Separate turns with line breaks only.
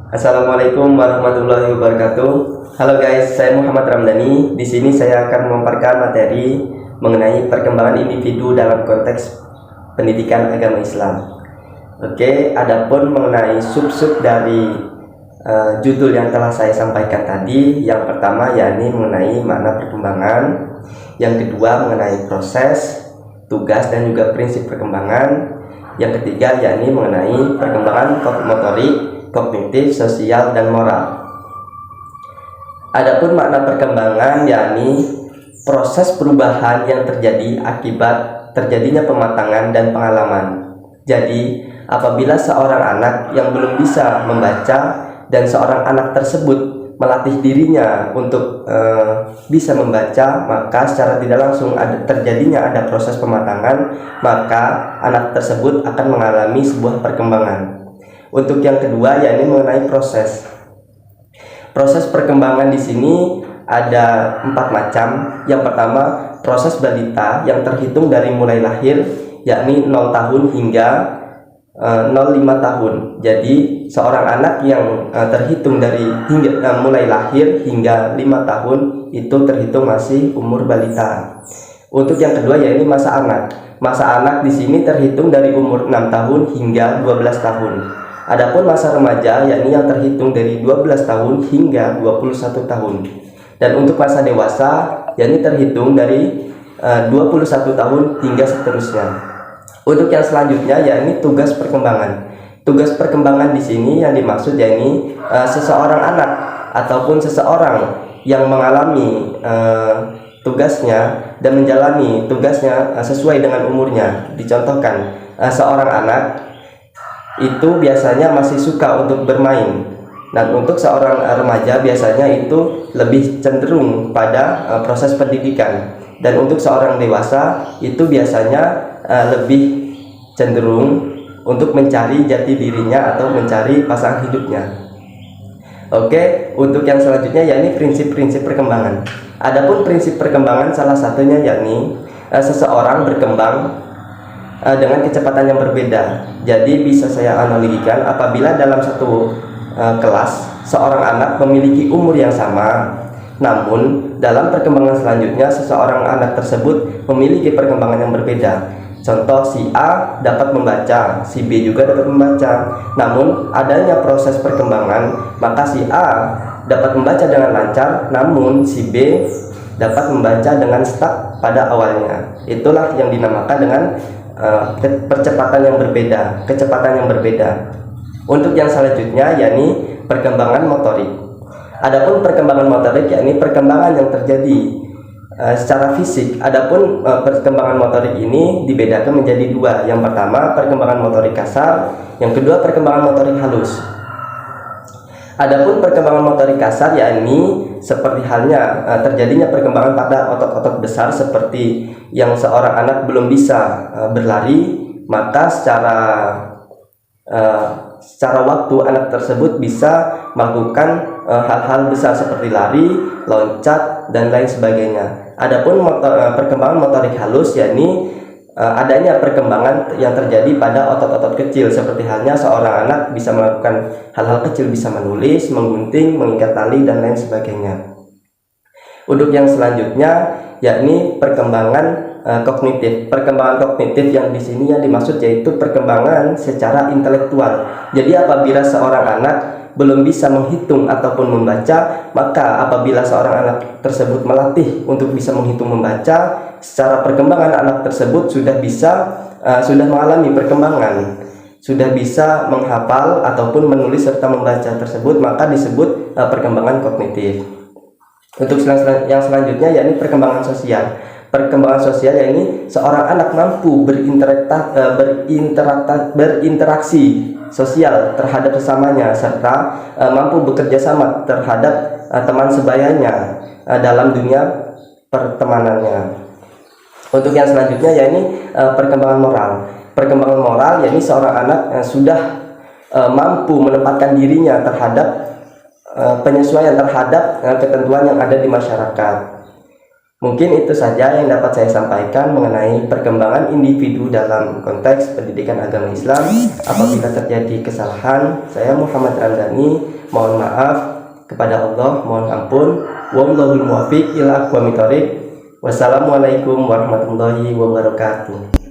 Assalamualaikum warahmatullahi wabarakatuh. Halo guys, saya Muhammad Ramdhani. Di sini saya akan memaparkan materi mengenai perkembangan individu dalam konteks pendidikan agama Islam. Oke, adapun mengenai sub-sub dari judul yang telah saya sampaikan tadi, yang pertama yakni mengenai makna perkembangan, yang kedua mengenai proses, tugas dan juga prinsip perkembangan, yang ketiga yakni mengenai perkembangan motorik, kognitif, sosial, dan moral. Adapun makna perkembangan yakni proses perubahan yang terjadi akibat terjadinya pematangan dan pengalaman. Jadi, apabila seorang anak yang belum bisa membaca dan seorang anak tersebut melatih dirinya untuk bisa membaca, maka secara tidak langsung terjadinya ada proses pematangan, maka anak tersebut akan mengalami sebuah perkembangan. Untuk yang kedua yakni mengenai proses. Proses perkembangan di sini ada 4 macam. Yang pertama, proses balita yang terhitung dari mulai lahir yakni 0 tahun hingga 0,5 tahun. Jadi seorang anak yang terhitung dari mulai lahir hingga 5 tahun itu terhitung masih umur balita. Untuk yang kedua yakni masa anak. Masa anak di sini terhitung dari umur 6 tahun hingga 12 tahun. Adapun masa remaja yakni yang terhitung dari 12 tahun hingga 21 tahun. Dan untuk masa dewasa yakni terhitung dari 21 tahun hingga seterusnya. Untuk yang selanjutnya yakni tugas perkembangan. Tugas perkembangan di sini yang dimaksud yakni seseorang anak ataupun seseorang yang mengalami tugasnya dan menjalani tugasnya sesuai dengan umurnya. Dicontohkan, seorang anak itu biasanya masih suka untuk bermain. Dan untuk seorang remaja biasanya itu lebih cenderung pada proses pendidikan. Dan untuk seorang dewasa itu biasanya lebih cenderung untuk mencari jati dirinya atau mencari pasangan hidupnya. Oke, untuk yang selanjutnya yakni prinsip-prinsip perkembangan. Adapun prinsip perkembangan salah satunya yakni seseorang berkembang dengan kecepatan yang berbeda. Jadi bisa saya analogikan apabila dalam satu kelas seorang anak memiliki umur yang sama, namun dalam perkembangan selanjutnya seseorang anak tersebut memiliki perkembangan yang berbeda. Contoh, si A dapat membaca, si B juga dapat membaca. Namun adanya proses perkembangan, maka si A dapat membaca dengan lancar, namun si B dapat membaca dengan stuck pada awalnya. Itulah yang dinamakan dengan percepatan yang berbeda, kecepatan yang berbeda. Untuk yang selanjutnya yakni perkembangan motorik. Adapun perkembangan motorik yakni perkembangan yang terjadi secara fisik. Adapun perkembangan motorik ini dibedakan menjadi 2. Yang pertama perkembangan motorik kasar, yang kedua perkembangan motorik halus. Adapun perkembangan motorik kasar yakni seperti halnya terjadinya perkembangan pada otot-otot besar seperti yang seorang anak belum bisa berlari, maka secara waktu anak tersebut bisa melakukan hal-hal besar seperti lari, loncat, dan lain sebagainya. Adapun perkembangan motorik halus yakni adanya perkembangan yang terjadi pada otot-otot kecil seperti halnya seorang anak bisa melakukan hal-hal kecil, bisa menulis, menggunting, mengikat tali, dan lain sebagainya. Untuk yang selanjutnya yakni perkembangan kognitif. Perkembangan kognitif yang di sini yang dimaksud yaitu perkembangan secara intelektual. Jadi apabila seorang anak belum bisa menghitung ataupun membaca, maka apabila seorang anak tersebut melatih untuk bisa menghitung membaca, secara perkembangan anak tersebut sudah mengalami perkembangan, sudah bisa menghafal ataupun menulis serta membaca tersebut, maka disebut perkembangan kognitif. Untuk yang selanjutnya yakni perkembangan sosial. Perkembangan sosial yakni seorang anak mampu berinteraksi sosial terhadap sesamanya serta mampu bekerja sama terhadap teman sebayanya dalam dunia pertemanannya. Untuk yang selanjutnya yakni perkembangan moral. Perkembangan moral yakni seorang anak sudah mampu menempatkan dirinya terhadap penyesuaian terhadap ketentuan yang ada di masyarakat. Mungkin itu saja yang dapat saya sampaikan mengenai perkembangan individu dalam konteks pendidikan agama Islam. Apabila terjadi kesalahan, saya Muhammad Ramdhani mohon maaf kepada Allah, mohon ampun. Wallahul muwaffiq ila aqwamit thoriq. Wassalamualaikum warahmatullahi wabarakatuh.